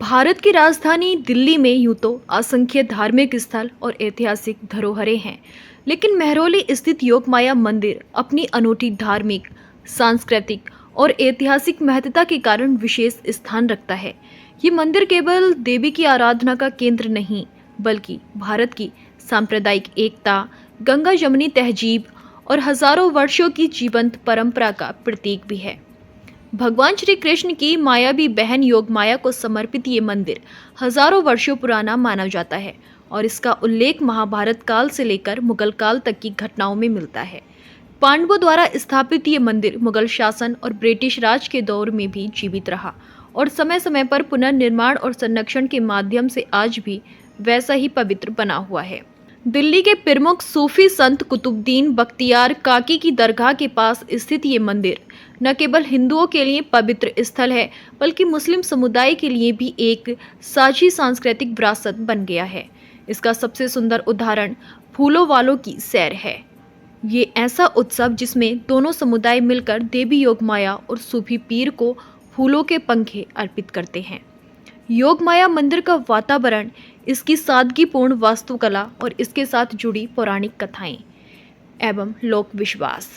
भारत की राजधानी दिल्ली में यूं तो असंख्य धार्मिक स्थल और ऐतिहासिक धरोहरें हैं, लेकिन महरौली स्थित योगमाया मंदिर अपनी अनूठी धार्मिक, सांस्कृतिक और ऐतिहासिक महत्ता के कारण विशेष स्थान रखता है। ये मंदिर केवल देवी की आराधना का केंद्र नहीं, बल्कि भारत की सांप्रदायिक एकता, गंगा जमुनी तहजीब और हजारों वर्षों की जीवंत परंपरा का प्रतीक भी है। भगवान श्री कृष्ण की मायावी बहन योग माया को समर्पित ये मंदिर हजारों वर्षों पुराना माना जाता है और इसका उल्लेख महाभारत काल से लेकर मुगल काल तक की घटनाओं में मिलता है। पांडवों द्वारा स्थापित ये मंदिर मुगल शासन और ब्रिटिश राज के दौर में भी जीवित रहा और समय समय पर पुनर्निर्माण और संरक्षण के माध्यम से आज भी वैसा ही पवित्र बना हुआ है। दिल्ली के प्रमुख सूफी संत कुतुबुद्दीन बख्तियार काकी की दरगाह के पास स्थित ये मंदिर न केवल हिंदुओं के लिए पवित्र स्थल है, बल्कि मुस्लिम समुदाय के लिए भी एक साझी सांस्कृतिक विरासत बन गया है। इसका सबसे सुंदर उदाहरण फूलों वालों की सैर है। ये ऐसा उत्सव जिसमें दोनों समुदाय मिलकर देवी योगमाया और सूफी पीर को फूलों के पंखे अर्पित करते हैं। योगमाया मंदिर का वातावरण, इसकी सादगीपूर्ण वास्तुकला और इसके साथ जुड़ी पौराणिक कथाएं एवं लोक विश्वास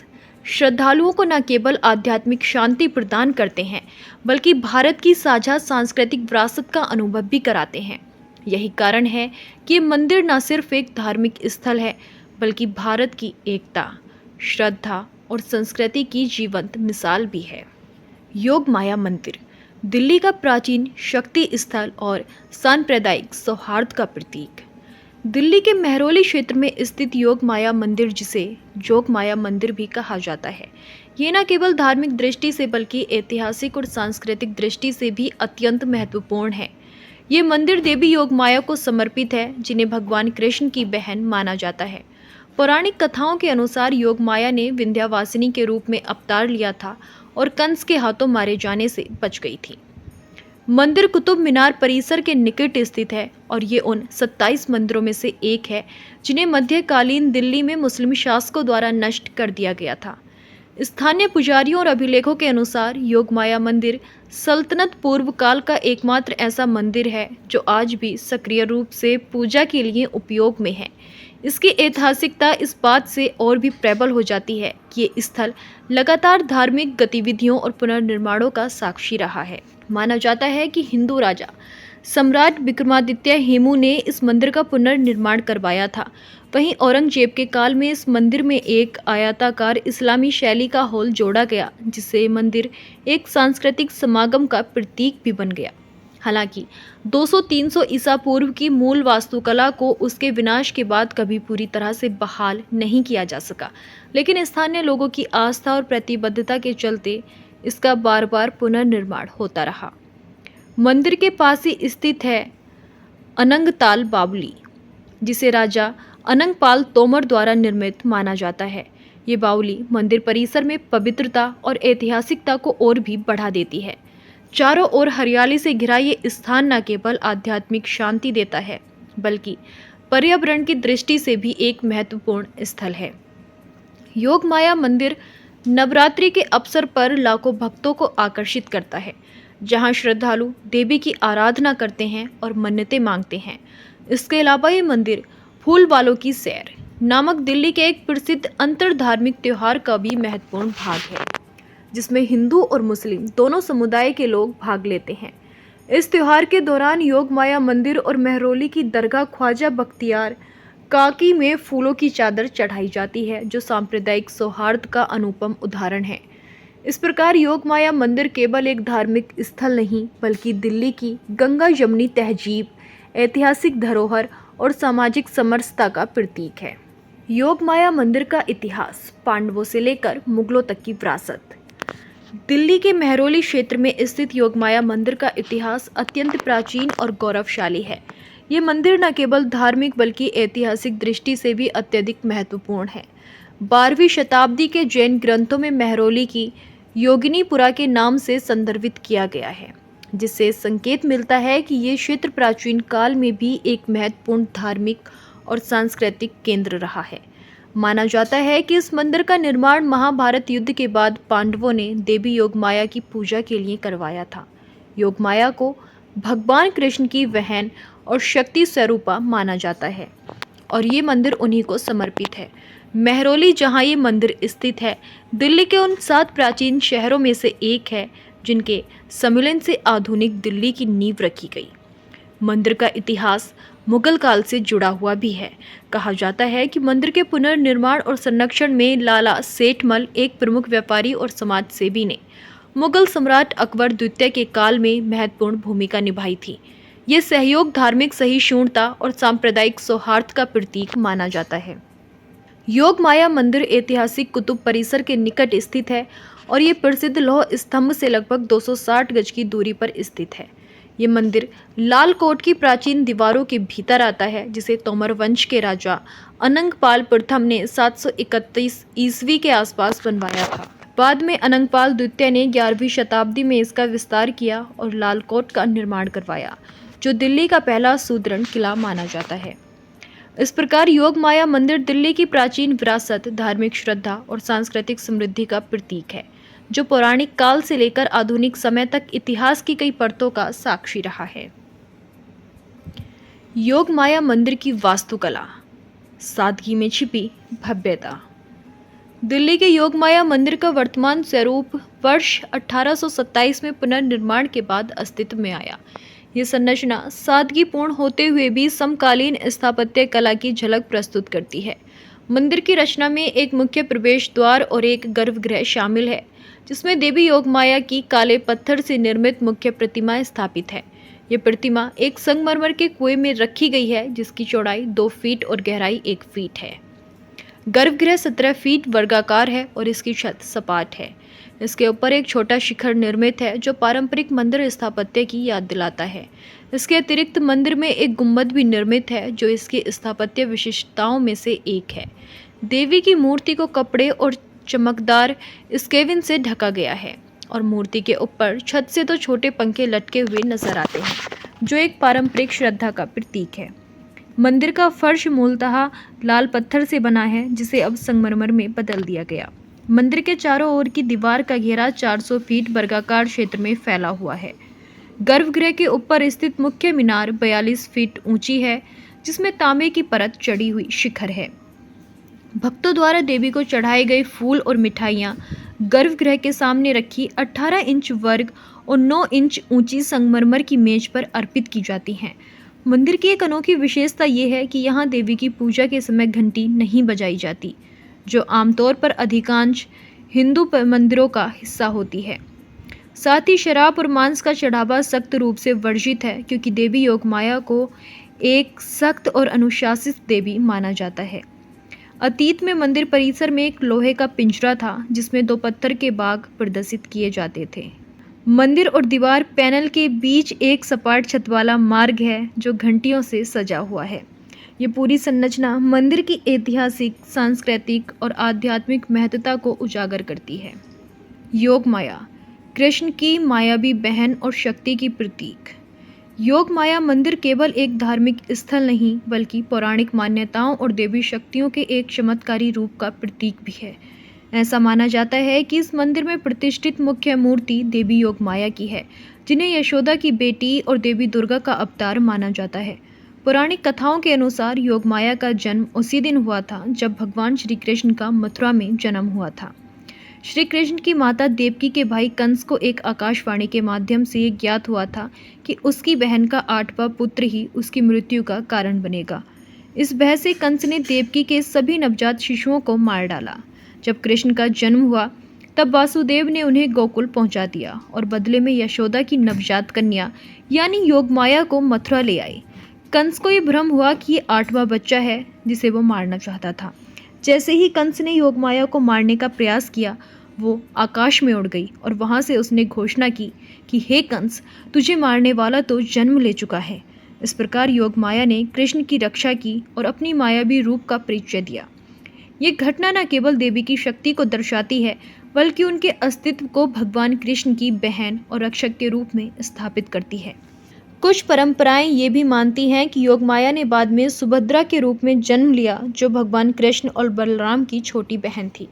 श्रद्धालुओं को न केवल आध्यात्मिक शांति प्रदान करते हैं, बल्कि भारत की साझा सांस्कृतिक विरासत का अनुभव भी कराते हैं। यही कारण है कि ये मंदिर न सिर्फ एक धार्मिक स्थल है, बल्कि भारत की एकता, श्रद्धा और संस्कृति की जीवंत मिसाल भी है। योगमाया मंदिर दिल्ली का प्राचीन शक्ति स्थल और सांप्रदायिक सौहार्द का प्रतीक। दिल्ली के महरौली क्षेत्र में स्थित योगमाया मंदिर, जिसे जोगमाया मंदिर भी कहा जाता है, ये न केवल धार्मिक दृष्टि से बल्कि ऐतिहासिक और सांस्कृतिक दृष्टि से भी अत्यंत महत्वपूर्ण है। ये मंदिर देवी योगमाया को समर्पित है, जिन्हें भगवान कृष्ण की बहन माना जाता है। पौराणिक कथाओं के अनुसार योगमाया ने विंध्यवासिनी के रूप में अवतार लिया था और कंस के हाथों मारे जाने से बच गई थी। मंदिर कुतुब मीनार परिसर के निकट स्थित है और ये उन 27 मंदिरों में से एक है जिन्हें मध्यकालीन दिल्ली में मुस्लिम शासकों द्वारा नष्ट कर दिया गया था। स्थानीय पुजारियों और अभिलेखों के अनुसार योगमाया मंदिर सल्तनत पूर्व काल का एकमात्र ऐसा मंदिर है जो आज भी सक्रिय रूप से पूजा के लिए उपयोग में है। इसकी ऐतिहासिकता इस बात से और भी प्रबल हो जाती है कि ये स्थल लगातार धार्मिक गतिविधियों और पुनर्निर्माणों का साक्षी रहा है। माना जाता है कि हिंदू राजा सम्राट विक्रमादित्य हेमू ने इस मंदिर का पुनर्निर्माण करवाया था। वहीं औरंगजेब के काल में इस मंदिर में एक आयताकार इस्लामी शैली का हॉल जोड़ा गया, जिससे मंदिर एक सांस्कृतिक समागम का प्रतीक भी बन गया। हालांकि 200-300 ईसा पूर्व की मूल वास्तुकला को उसके विनाश के बाद कभी पूरी तरह से बहाल नहीं किया जा सका, लेकिन स्थानीय लोगों की आस्था और प्रतिबद्धता के चलते इसका बार बार पुनर्निर्माण होता रहा। मंदिर के पास ही स्थित है अनंगताल बावली, जिसे राजा अनंगपाल तोमर द्वारा निर्मित माना जाता है। ये बावली मंदिर परिसर में पवित्रता और ऐतिहासिकता को और भी बढ़ा देती है। चारों ओर हरियाली से घिरा ये स्थान न केवल आध्यात्मिक शांति देता है, बल्कि पर्यावरण की दृष्टि से भी एक महत्वपूर्ण स्थल है। योगमाया मंदिर नवरात्रि के अवसर पर लाखों भक्तों को आकर्षित करता है, जहां श्रद्धालु देवी की आराधना करते हैं और मन्नतें मांगते हैं। इसके अलावा ये मंदिर फूल वालों की सैर नामक दिल्ली के एक प्रसिद्ध अंतर धार्मिक त्योहार का भी महत्वपूर्ण भाग है, जिसमें हिंदू और मुस्लिम दोनों समुदाय के लोग भाग लेते हैं। इस त्योहार के दौरान योगमाया मंदिर और महरौली की दरगाह ख्वाजा बख्तियार काकी में फूलों की चादर चढ़ाई जाती है, जो सांप्रदायिक सौहार्द का अनुपम उदाहरण है। इस प्रकार योगमाया मंदिर केवल एक धार्मिक स्थल नहीं, बल्कि दिल्ली की गंगा जमुनी तहजीब, ऐतिहासिक धरोहर और सामाजिक समरसता का प्रतीक है। योगमाया मंदिर का इतिहास पांडवों से लेकर मुगलों तक की विरासत। दिल्ली के महरौली क्षेत्र में स्थित योगमाया मंदिर का इतिहास अत्यंत प्राचीन और गौरवशाली है। ये मंदिर न केवल धार्मिक बल्कि ऐतिहासिक दृष्टि से भी अत्यधिक महत्वपूर्ण है। 12वीं शताब्दी के जैन ग्रंथों में महरौली की योगिनीपुरा के नाम से संदर्भित किया गया है, जिससे संकेत मिलता है कि ये क्षेत्र प्राचीन काल में भी एक महत्वपूर्ण धार्मिक और सांस्कृतिक केंद्र रहा है। माना जाता है कि इस मंदिर का निर्माण महाभारत युद्ध के बाद पांडवों ने देवी योगमाया की पूजा के लिए करवाया था। योगमाया को भगवान कृष्ण की बहन और शक्ति स्वरूपा माना जाता है और ये मंदिर उन्हीं को समर्पित है। महरौली, जहाँ ये मंदिर स्थित है, दिल्ली के उन 7 प्राचीन शहरों में से एक है जिनके सम्मिलन से आधुनिक दिल्ली की नींव रखी गई। मंदिर का इतिहास मुगल काल से जुड़ा हुआ भी है। कहा जाता है कि मंदिर के पुनर्निर्माण और संरक्षण में लाला सेठमल, एक प्रमुख व्यापारी और समाज सेवी ने मुगल सम्राट अकबर द्वितीय के काल में महत्वपूर्ण भूमिका निभाई थी। ये सहयोग धार्मिक सहिष्णुता और सांप्रदायिक सौहार्द का प्रतीक माना जाता है। योग माया मंदिर ऐतिहासिक कुतुब परिसर के निकट स्थित है और ये प्रसिद्ध लौह स्तंभ से लगभग 260 गज की दूरी पर स्थित है। ये मंदिर लाल कोट की प्राचीन दीवारों के भीतर आता है, जिसे तोमर वंश के राजा अनंगपाल प्रथम ने 731 ईस्वी के आसपास बनवाया था। बाद में अनंगपाल द्वितीय ने 11वीं शताब्दी में इसका विस्तार किया और लाल कोट का निर्माण करवाया, जो दिल्ली का पहला सुदृढ़ किला माना जाता है। इस प्रकार योग माया मंदिर दिल्ली की प्राचीन विरासत, धार्मिक श्रद्धा और सांस्कृतिक समृद्धि का प्रतीक है, जो पौराणिक काल से लेकर आधुनिक समय तक इतिहास की कई परतों का साक्षी रहा है। योग माया मंदिर की वास्तुकला, सादगी में छिपी भव्यता। दिल्ली के योग माया मंदिर का वर्तमान स्वरूप वर्ष 1827 में पुनर्निर्माण के बाद अस्तित्व में आया। ये संरचना सादगीपूर्ण होते हुए भी समकालीन स्थापत्य कला की झलक प्रस्तुत करती है। मंदिर की रचना में एक मुख्य प्रवेश द्वार और एक गर्भगृह शामिल है, जिसमें देवी योगमाया की काले पत्थर से निर्मित मुख्य प्रतिमा स्थापित है। ये प्रतिमा एक संगमरमर के कुएं में रखी गई है, जिसकी चौड़ाई 2 फीट और गहराई 1 फीट है। गर्भगृह 17 फीट वर्गाकार है और इसकी छत सपाट है। इसके ऊपर एक छोटा शिखर निर्मित है, जो पारंपरिक मंदिर स्थापत्य की याद दिलाता है। इसके अतिरिक्त मंदिर में एक गुंबद भी निर्मित है, जो इसकी स्थापत्य विशिष्टताओं में से एक है। देवी की मूर्ति को कपड़े और चमकदार स्केविन से ढका गया है और मूर्ति के ऊपर छत से 2 छोटे पंखे लटके हुए नजर आते हैं, जो एक पारंपरिक श्रद्धा का प्रतीक है। मंदिर का फर्श मूलतः लाल पत्थर से बना है, जिसे अब संगमरमर में बदल दिया गया। मंदिर के चारों ओर की दीवार का घेरा 400 फीट वर्गाकार क्षेत्र में फैला हुआ है। गर्भगृह के ऊपर स्थित मुख्य मीनार 42 फीट ऊंची है, जिसमें तांबे की परत चढ़ी हुई शिखर है। भक्तों द्वारा देवी को चढ़ाए गए फूल और मिठाइयाँ गर्भगृह के सामने रखी 18 इंच वर्ग और 9 इंच ऊंची संगमरमर की मेज पर अर्पित की जाती हैं। मंदिर की एक अनोखी विशेषता ये है कि यहाँ देवी की पूजा के समय घंटी नहीं बजाई जाती, जो आमतौर पर अधिकांश हिंदू मंदिरों का हिस्सा होती है। साथ ही शराब और मांस का चढ़ावा सख्त रूप से वर्जित है, क्योंकि देवी योगमाया को एक सख्त और अनुशासित देवी माना जाता है। अतीत में मंदिर परिसर में एक लोहे का पिंजरा था, जिसमें 2 पत्थर के बाग प्रदर्शित किए जाते थे। मंदिर और दीवार पैनल के बीच एक सपाट छत वाला मार्ग है, जो घंटियों से सजा हुआ है। ये पूरी संरचना मंदिर की ऐतिहासिक, सांस्कृतिक और आध्यात्मिक महत्ता को उजागर करती है। योग माया, कृष्ण की मायावी बहन और शक्ति की प्रतीक। योग माया मंदिर केवल एक धार्मिक स्थल नहीं, बल्कि पौराणिक मान्यताओं और देवी शक्तियों के एक चमत्कारी रूप का प्रतीक भी है। ऐसा माना जाता है कि इस मंदिर में प्रतिष्ठित मुख्य मूर्ति देवी योगमाया की है, जिन्हें यशोदा की बेटी और देवी दुर्गा का अवतार माना जाता है। पौराणिक कथाओं के अनुसार योगमाया का जन्म उसी दिन हुआ था जब भगवान श्री कृष्ण का मथुरा में जन्म हुआ था। श्री कृष्ण की माता देवकी के भाई कंस को एक आकाशवाणी के माध्यम से ये ज्ञात हुआ था कि उसकी बहन का 8वां पुत्र ही उसकी मृत्यु का कारण बनेगा। इस भय से कंस ने देवकी के सभी नवजात शिशुओं को मार डाला। जब कृष्ण का जन्म हुआ, तब वासुदेव ने उन्हें गोकुल पहुंचा दिया और बदले में यशोदा की नवजात कन्या यानी योगमाया को मथुरा ले आई। कंस को ये भ्रम हुआ कि ये 8वां बच्चा है, जिसे वो मारना चाहता था। जैसे ही कंस ने योगमाया को मारने का प्रयास किया, वो आकाश में उड़ गई और वहां से उसने घोषणा की कि हे कंस, तुझे मारने वाला तो जन्म ले चुका है। इस प्रकार योगमाया ने कृष्ण की रक्षा की और अपनी मायावी रूप का परिचय दिया। ये घटना न केवल देवी की शक्ति को दर्शाती है, बल्कि उनके अस्तित्व को भगवान कृष्ण की बहन और रक्षक के रूप में स्थापित करती है। कुछ परंपराएं ये भी मानती हैं कि योगमाया ने बाद में सुभद्रा के रूप में जन्म लिया, जो भगवान कृष्ण और बलराम की छोटी बहन थी।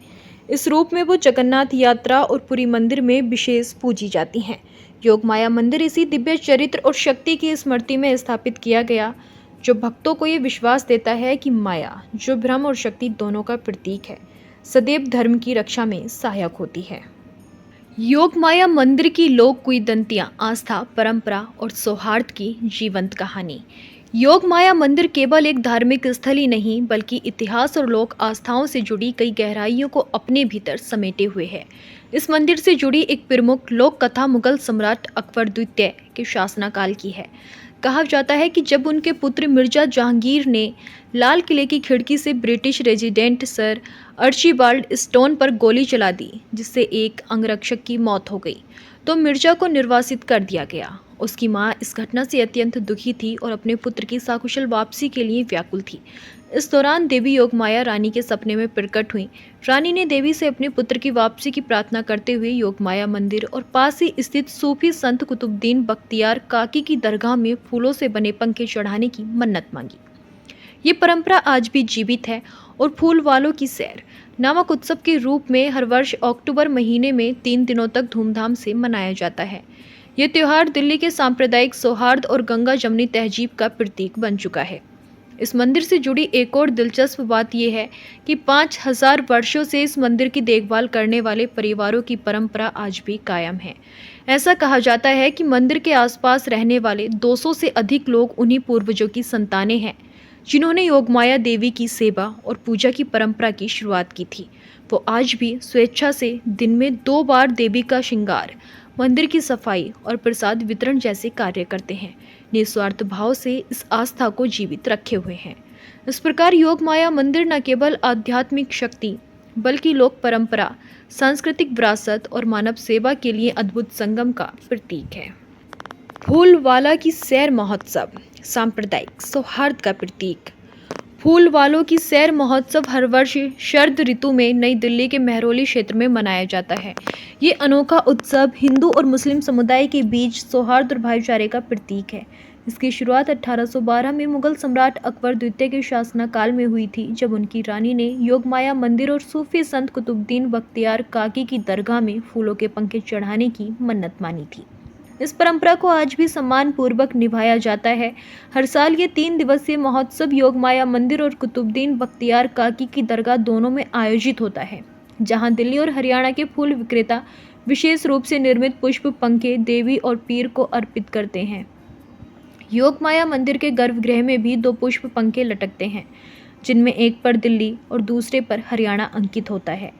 इस रूप में वो जगन्नाथ यात्रा और पुरी मंदिर में विशेष पूजी जाती हैं। योग माया मंदिर इसी दिव्य चरित्र और शक्ति की स्मृति में स्थापित किया गया, जो भक्तों को ये विश्वास देता है कि माया, जो ब्रह्म और शक्ति दोनों का प्रतीक है, सदैव धर्म की रक्षा में सहायक होती है। योग माया मंदिर की लोक किंवदंतियां, आस्था, परंपरा और सौहार्द की जीवंत कहानी। योग माया मंदिर केवल एक धार्मिक स्थल ही नहीं, बल्कि इतिहास और लोक आस्थाओं से जुड़ी कई गहराइयों को अपने भीतर समेटे हुए है। इस मंदिर से जुड़ी एक प्रमुख लोक कथा मुगल सम्राट अकबर द्वितीय के शासनकाल की है। कहा जाता है कि जब उनके पुत्र मिर्जा जहांगीर ने लाल किले की खिड़की से ब्रिटिश रेजिडेंट सर अर्चिबाल्ड स्टोन पर गोली चला दी, जिससे एक अंगरक्षक की मौत हो गई, तो मिर्जा को निर्वासित कर दिया गया। उसकी मां इस घटना से अत्यंत दुखी थी और अपने पुत्र की सकुशल वापसी के लिए व्याकुल थी। इस दौरान देवी योगमाया रानी के सपने में प्रकट हुई। रानी ने देवी से अपने पुत्र की वापसी की प्रार्थना करते हुए योगमाया मंदिर और पास ही स्थित सूफी संत कुतुबुद्दीन बख्तियार काकी की दरगाह में फूलों से बने पंखे चढ़ाने की मन्नत मांगी। ये परंपरा आज भी जीवित है और फूल वालों की सैर नामक उत्सव के रूप में हर वर्ष अक्टूबर महीने में 3 दिनों तक धूमधाम से मनाया जाता है। ये त्योहार दिल्ली के सांप्रदायिक सौहार्द और गंगा जमनी तहजीब का प्रतीक बन चुका है। इस मंदिर से जुड़ी एक और दिलचस्प बात यह है कि 5000 वर्षों से इस मंदिर की देखभाल करने वाले परिवारों की परंपरा आज भी कायम है। ऐसा कहा जाता है कि मंदिर के आसपास रहने वाले 200 से अधिक लोग उन्हीं पूर्वजों की संतानें हैं, जिन्होंने योगमाया देवी की सेवा और पूजा की परंपरा की शुरुआत की थी। वो आज भी स्वेच्छा से दिन में 2 बार देवी का श्रृंगार, मंदिर की सफाई और प्रसाद वितरण जैसे कार्य करते हैं, निस्वार्थ भाव से इस आस्था को जीवित रखे हुए हैं। इस प्रकार योग माया मंदिर न केवल आध्यात्मिक शक्ति, बल्कि लोक परंपरा, सांस्कृतिक विरासत और मानव सेवा के लिए अद्भुत संगम का प्रतीक है। फूलवाला की सैर महोत्सव, सांप्रदायिक सौहार्द का प्रतीक। फूल वालों की सैर महोत्सव हर वर्ष शरद ऋतु में नई दिल्ली के मेहरौली क्षेत्र में मनाया जाता है। ये अनोखा उत्सव हिंदू और मुस्लिम समुदाय के बीच सौहार्द और भाईचारे का प्रतीक है। इसकी शुरुआत 1812 में मुगल सम्राट अकबर द्वितीय के शासनकाल में हुई थी, जब उनकी रानी ने योगमाया मंदिर और सूफी संत कुतुबुद्दीन बख्तियार काकी की दरगाह में फूलों के पंखे चढ़ाने की मन्नत मानी थी। इस परंपरा को आज भी सम्मान पूर्वक निभाया जाता है। हर साल ये 3 दिवसीय महोत्सव योगमाया मंदिर और कुतुबुद्दीन बख्तियार काकी की दरगाह दोनों में आयोजित होता है, जहां दिल्ली और हरियाणा के फूल विक्रेता विशेष रूप से निर्मित पुष्प पंखे देवी और पीर को अर्पित करते हैं। योगमाया मंदिर के गर्भगृह में भी 2 पुष्प पंखे लटकते हैं, जिनमें एक पर दिल्ली और दूसरे पर हरियाणा अंकित होता है।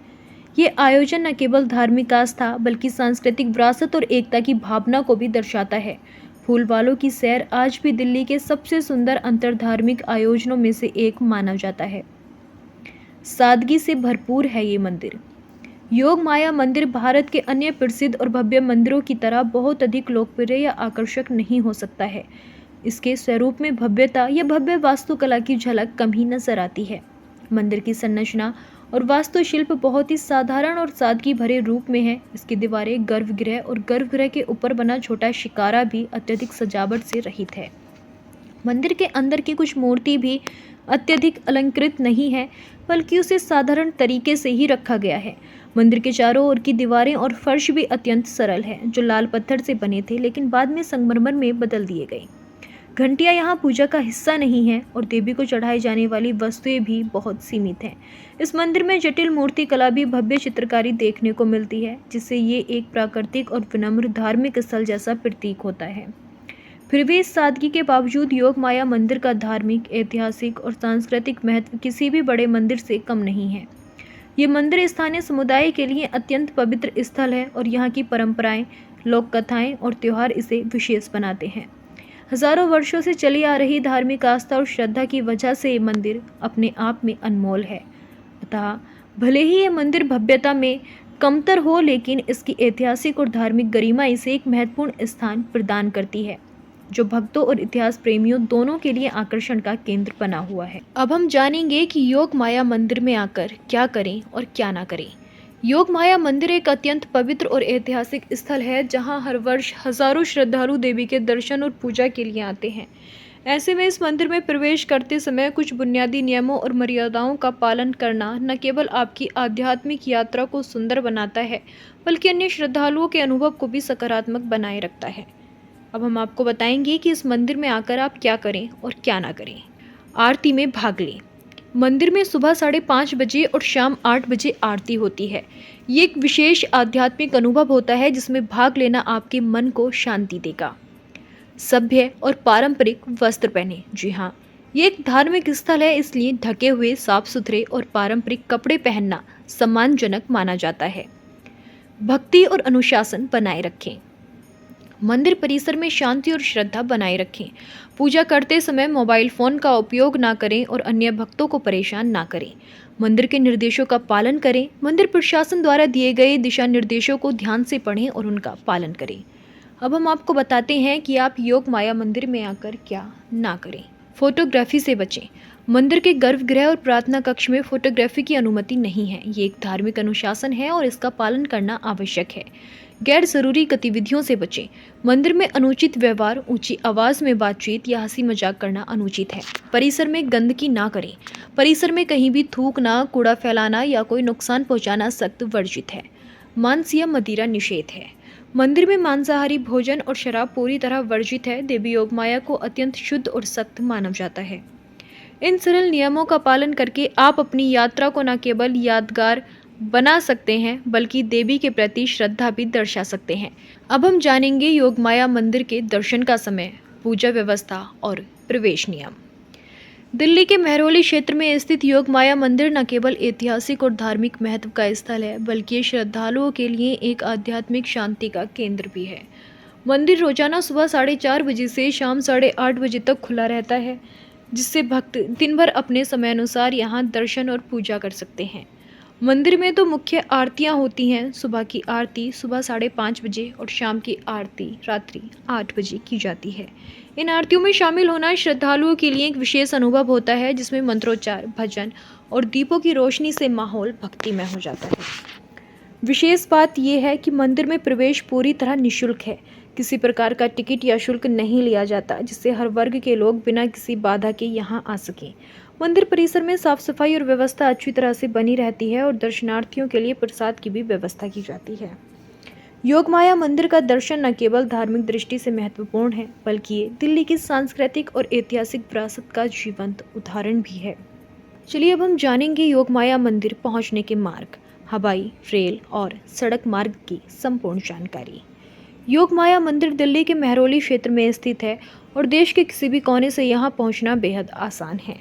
ये आयोजन न केवल धार्मिक आस्था, बल्कि सांस्कृतिक विरासत और एकता की भावना को भी दर्शाता है। फूल वालों की सैर आज भी दिल्ली के सबसे सुंदर अंतरधार्मिक आयोजनों में से एक माना जाता है। सादगी से भरपूर है ये मंदिर। योग माया मंदिर भारत के अन्य प्रसिद्ध और भव्य मंदिरों की तरह बहुत अधिक लोकप्रिय या आकर्षक नहीं हो सकता है। इसके स्वरूप में भव्यता या भव्य वास्तुकला की झलक कम ही नजर आती है। मंदिर की संरचना और वास्तुशिल्प बहुत ही साधारण और सादगी भरे रूप में है। इसकी दीवारें, गर्भगृह और गर्भगृह के ऊपर बना छोटा शिकारा भी अत्यधिक सजावट से रहित है। मंदिर के अंदर की कुछ मूर्ति भी अत्यधिक अलंकृत नहीं है, बल्कि उसे साधारण तरीके से ही रखा गया है। मंदिर के चारों ओर की दीवारें और फर्श भी अत्यंत सरल है, जो लाल पत्थर से बने थे लेकिन बाद में संगमरमर में बदल दिए गए। घंटियां यहाँ पूजा का हिस्सा नहीं है और देवी को चढ़ाई जाने वाली वस्तुएं भी बहुत सीमित हैं। इस मंदिर में जटिल मूर्ति कला भी भव्य चित्रकारी देखने को मिलती है, जिससे ये एक प्राकृतिक और विनम्र धार्मिक स्थल जैसा प्रतीक होता है। फिर भी इस सादगी के बावजूद योग माया मंदिर का धार्मिक, ऐतिहासिक और सांस्कृतिक महत्व किसी भी बड़े मंदिर से कम नहीं है। ये मंदिर स्थानीय समुदाय के लिए अत्यंत पवित्र स्थल है और यहाँ की परंपराएं, लोक कथाएं और त्योहार इसे विशेष बनाते हैं। हजारों वर्षों से चली आ रही धार्मिक आस्था और श्रद्धा की वजह से ये मंदिर अपने आप में अनमोल है। अतः भले ही ये मंदिर भव्यता में कमतर हो, लेकिन इसकी ऐतिहासिक और धार्मिक गरिमा इसे एक महत्वपूर्ण स्थान प्रदान करती है, जो भक्तों और इतिहास प्रेमियों दोनों के लिए आकर्षण का केंद्र बना हुआ है। अब हम जानेंगे कि योग माया मंदिर में आकर क्या करें और क्या ना करें। योग माया मंदिर एक अत्यंत पवित्र और ऐतिहासिक स्थल है, जहां हर वर्ष हजारों श्रद्धालु देवी के दर्शन और पूजा के लिए आते हैं। ऐसे में इस मंदिर में प्रवेश करते समय कुछ बुनियादी नियमों और मर्यादाओं का पालन करना न केवल आपकी आध्यात्मिक यात्रा को सुंदर बनाता है, बल्कि अन्य श्रद्धालुओं के अनुभव को भी सकारात्मक बनाए रखता है। अब हम आपको बताएंगे कि इस मंदिर में आकर आप क्या करें और क्या ना करें। आरती में भाग लें। मंदिर में सुबह 5:30 बजे और शाम 8 बजे आरती होती है। ये एक विशेष आध्यात्मिक अनुभव होता है जिसमें भाग लेना आपके मन को शांति देगा। सभ्य और पारंपरिक वस्त्र पहने। जी हाँ, ये एक धार्मिक स्थल है, इसलिए ढके हुए, साफ सुथरे और पारंपरिक कपड़े पहनना सम्मानजनक माना जाता है। भक्ति और अनुशासन बनाए रखें। मंदिर परिसर में शांति और श्रद्धा बनाए रखें। पूजा करते समय मोबाइल फोन का उपयोग ना करें और अन्य भक्तों को परेशान ना करें। मंदिर के निर्देशों का पालन करें। मंदिर प्रशासन द्वारा दिए गए दिशा निर्देशों को ध्यान से पढ़ें और उनका पालन करें। अब हम आपको बताते हैं कि आप योग माया मंदिर में आकर क्या ना करें। फोटोग्राफी से बचें। मंदिर के गर्भगृह और प्रार्थना कक्ष में फोटोग्राफी की अनुमति नहीं है। ये एक धार्मिक अनुशासन है और इसका पालन करना आवश्यक है। गैर जरूरी गतिविधियों से बचें। मंदिर में अनुचित व्यवहार, ऊंची आवाज में बातचीत या हंसी मजाक करना अनुचित है। परिसर में गंदगी ना करें। परिसर में कहीं भी थूकना, कूड़ा फैलाना या कोई नुकसान पहुंचाना सख्त वर्जित है। मांस या मदिरा निषेध है। मंदिर में मांसाहारी भोजन और शराब पूरी तरह वर्जित है। देवी योगमाया को अत्यंत शुद्ध और सख्त माना जाता है। इन सरल नियमों का पालन करके आप अपनी यात्रा को न केवल यादगार बना सकते हैं, बल्कि देवी के प्रति श्रद्धा भी दर्शा सकते हैं। अब हम जानेंगे योगमाया मंदिर के दर्शन का समय, पूजा व्यवस्था और प्रवेश नियम। दिल्ली के महरौली क्षेत्र में स्थित योगमाया मंदिर न केवल ऐतिहासिक और धार्मिक महत्व का स्थल है, बल्कि श्रद्धालुओं के लिए एक आध्यात्मिक शांति का केंद्र भी है। मंदिर रोजाना सुबह 4:30 बजे से शाम 8:30 बजे तक खुला रहता है, जिससे भक्त दिन भर अपने समय अनुसार यहाँ दर्शन और पूजा कर सकते हैं। मंदिर में तो मुख्य आरतियाँ होती हैं। सुबह की आरती सुबह 5:30 बजे और शाम की आरती रात्रि 8 बजे की जाती है। इन आरतियों में शामिल होना श्रद्धालुओं के लिए एक विशेष अनुभव होता है, जिसमें मंत्रोच्चार, भजन और दीपों की रोशनी से माहौल भक्तिमय हो जाता है। विशेष बात यह है कि मंदिर में प्रवेश पूरी तरह निःशुल्क है। किसी प्रकार का टिकट या शुल्क नहीं लिया जाता, जिससे हर वर्ग के लोग बिना किसी बाधा के यहाँ आ सकें। मंदिर परिसर में साफ सफाई और व्यवस्था अच्छी तरह से बनी रहती है और दर्शनार्थियों के लिए प्रसाद की भी व्यवस्था की जाती है। योगमाया मंदिर का दर्शन न केवल धार्मिक दृष्टि से महत्वपूर्ण है, बल्कि ये दिल्ली की सांस्कृतिक और ऐतिहासिक विरासत का जीवंत उदाहरण भी है। चलिए अब हम जानेंगे योगमाया मंदिर पहुंचने के मार्ग, हवाई, रेल और सड़क मार्ग की संपूर्ण जानकारी। योगमाया मंदिर दिल्ली के महरौली क्षेत्र में स्थित है और देश के किसी भी कोने से यहाँ पहुँचना बेहद आसान है।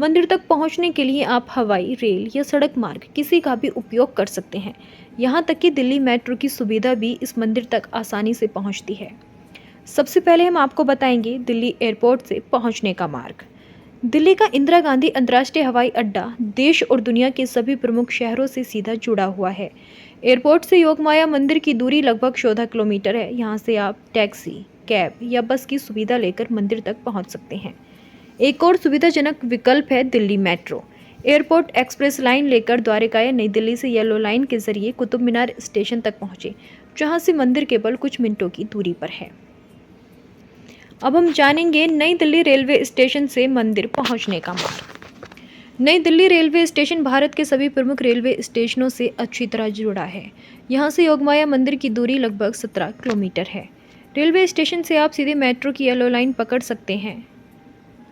मंदिर तक पहुँचने के लिए आप हवाई, रेल या सड़क मार्ग किसी का भी उपयोग कर सकते हैं। यहाँ तक कि दिल्ली मेट्रो की सुविधा भी इस मंदिर तक आसानी से पहुँचती है। सबसे पहले हम आपको बताएंगे दिल्ली एयरपोर्ट से पहुँचने का मार्ग। दिल्ली का इंदिरा गांधी अंतर्राष्ट्रीय हवाई अड्डा देश और दुनिया के सभी प्रमुख शहरों से सीधा जुड़ा हुआ है। एयरपोर्ट से योगमाया मंदिर की दूरी लगभग 14 किलोमीटर है। यहाँ से आप टैक्सी, कैब या बस की सुविधा लेकर मंदिर तक पहुँच सकते हैं। एक और सुविधाजनक विकल्प है Delhi metro. Airport express line लेकर द्वारका या नई दिल्ली से येलो लाइन के जरिए कुतुब मीनार स्टेशन तक पहुँचे, जहाँ से मंदिर केवल कुछ मिनटों की दूरी पर है। अब हम जानेंगे नई दिल्ली रेलवे स्टेशन से मंदिर पहुंचने का मार्ग। नई दिल्ली रेलवे स्टेशन भारत के सभी प्रमुख रेलवे स्टेशनों से अच्छी तरह जुड़ा है। यहां से योगमाया मंदिर की दूरी लगभग 17 किलोमीटर है। रेलवे स्टेशन से आप सीधे मेट्रो की येलो लाइन पकड़ सकते हैं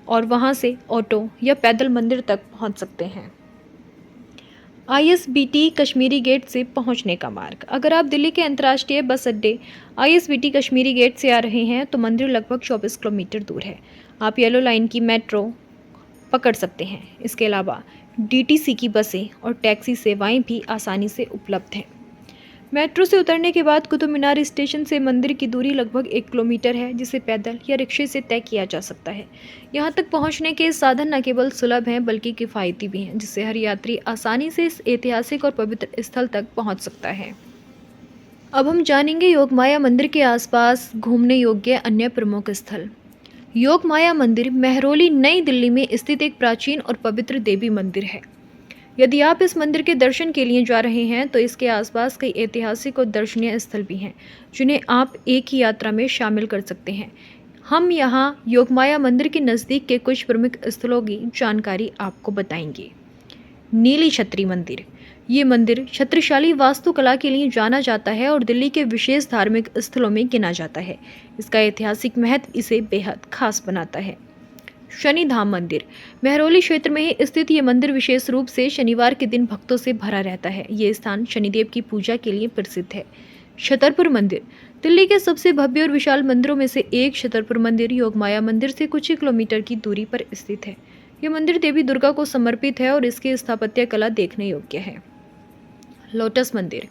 और वहां से ऑटो या पैदल मंदिर तक पहुंच सकते हैं। ISBT कश्मीरी गेट से पहुंचने का मार्ग। अगर आप दिल्ली के अंतर्राष्ट्रीय बस अड्डे ISBT कश्मीरी गेट से आ रहे हैं तो मंदिर लगभग 24 किलोमीटर दूर है। आप येलो लाइन की मेट्रो पकड़ सकते हैं। इसके अलावा DTC की बसें और टैक्सी सेवाएं भी आसानी से उपलब्ध हैं। मेट्रो से उतरने के बाद कुतुब मीनार स्टेशन से मंदिर की दूरी लगभग 1 किलोमीटर है, जिसे पैदल या रिक्शे से तय किया जा सकता है। यहाँ तक पहुँचने के साधन न केवल सुलभ हैं बल्कि किफ़ायती भी हैं, जिससे हर यात्री आसानी से इस ऐतिहासिक और पवित्र स्थल तक पहुँच सकता है। अब हम जानेंगे योगमाया मंदिर के आसपास घूमने योग्य अन्य प्रमुख स्थल। योगमाया मंदिर महरौली, नई दिल्ली में स्थित एक प्राचीन और पवित्र देवी मंदिर है। यदि आप इस मंदिर के दर्शन के लिए जा रहे हैं तो इसके आसपास कई ऐतिहासिक और दर्शनीय स्थल भी हैं, जिन्हें आप एक ही यात्रा में शामिल कर सकते हैं। हम यहाँ योगमाया मंदिर के नज़दीक के कुछ प्रमुख स्थलों की जानकारी आपको बताएंगे। नीली छतरी मंदिर। ये मंदिर छत्रशाली वास्तुकला के लिए जाना जाता है और दिल्ली के विशेष धार्मिक स्थलों में गिना जाता है। इसका ऐतिहासिक महत्व इसे बेहद खास बनाता है। शनि धाम मंदिर। महरौली क्षेत्र में ही स्थित ये मंदिर विशेष रूप से शनिवार के दिन भक्तों से भरा रहता है। ये स्थान शनिदेव की पूजा के लिए प्रसिद्ध है। छतरपुर मंदिर। दिल्ली के सबसे भव्य और विशाल मंदिरों में से एक छतरपुर मंदिर योगमाया मंदिर से कुछ ही किलोमीटर की दूरी पर स्थित है। यह मंदिर देवी दुर्गा को समर्पित है और इसकी स्थापत्य कला देखने योग्य है। लोटस मंदिर।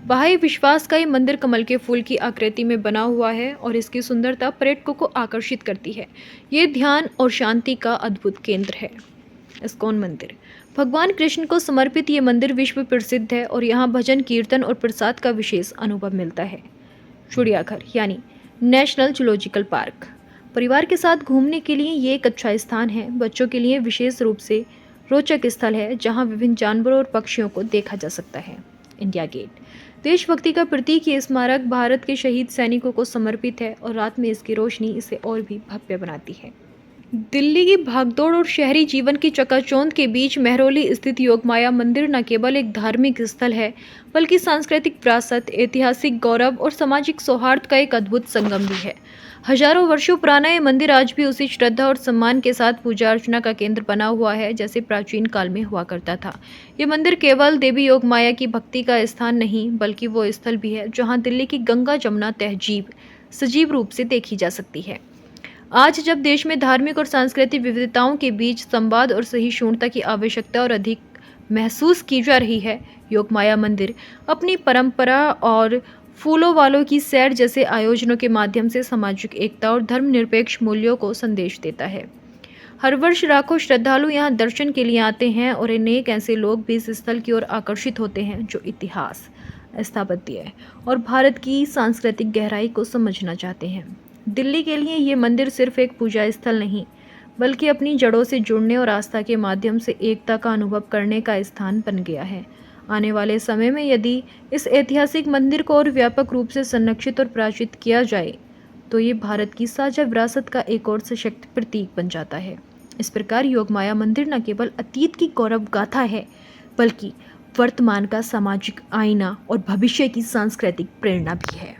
बाह्य विश्वास का ये मंदिर कमल के फूल की आकृति में बना हुआ है और इसकी सुंदरता पर्यटकों को आकर्षित करती है। ये ध्यान और शांति का अद्भुत केंद्र है। इस्कॉन मंदिर। भगवान कृष्ण को समर्पित ये मंदिर विश्व प्रसिद्ध है और यहाँ भजन कीर्तन और प्रसाद का विशेष अनुभव मिलता है। चिड़ियाघर यानी नेशनल जूलॉजिकल पार्क। परिवार के साथ घूमने के लिए ये एक अच्छा स्थान है। बच्चों के लिए विशेष रूप से रोचक स्थल है जहाँ विभिन्न जानवरों और पक्षियों को देखा जा सकता है। India Gate. देशभक्ति का प्रतीक ये स्मारक भारत के शहीद सैनिकों को समर्पित है और रात में इसकी रोशनी इसे और भी भव्य बनाती है। दिल्ली की भागदौड़ और शहरी जीवन की चकाचौंध के बीच महरौली स्थित योगमाया मंदिर न केवल एक धार्मिक स्थल है, बल्कि सांस्कृतिक विरासत, ऐतिहासिक गौरव और सामाजिक सौहार्द का एक अद्भुत संगम भी है। हजारों वर्षों पुराना ये मंदिर आज भी उसी श्रद्धा और सम्मान के साथ पूजा अर्चना का केंद्र बना हुआ है जैसे प्राचीन काल में हुआ करता था। ये मंदिर केवल देवी योगमाया की भक्ति का स्थान नहीं, बल्कि वो स्थल भी है जहाँ दिल्ली की गंगा जमुना तहजीब सजीव रूप से देखी जा सकती है। आज जब देश में धार्मिक और सांस्कृतिक विविधताओं के बीच संवाद और सहिष्णुता की आवश्यकता और अधिक महसूस की जा रही है, योगमाया मंदिर अपनी परंपरा और फूलों वालों की सैर जैसे आयोजनों के माध्यम से सामाजिक एकता और धर्मनिरपेक्ष मूल्यों को संदेश देता है। हर वर्ष लाखों श्रद्धालु यहाँ दर्शन के लिए आते हैं और अनेक ऐसे लोग भी इस स्थल की ओर आकर्षित होते हैं जो इतिहास, स्थापत्य और भारत की सांस्कृतिक गहराई को समझना चाहते हैं। दिल्ली के लिए ये मंदिर सिर्फ एक पूजा स्थल नहीं, बल्कि अपनी जड़ों से जुड़ने और आस्था के माध्यम से एकता का अनुभव करने का स्थान बन गया है। आने वाले समय में यदि इस ऐतिहासिक मंदिर को और व्यापक रूप से संरक्षित और प्राचित किया जाए, तो ये भारत की साझा विरासत का एक और सशक्त प्रतीक बन जाता है। इस प्रकार योगमाया मंदिर न केवल अतीत की गौरव गाथा है, बल्कि वर्तमान का सामाजिक आईना और भविष्य की सांस्कृतिक प्रेरणा भी है।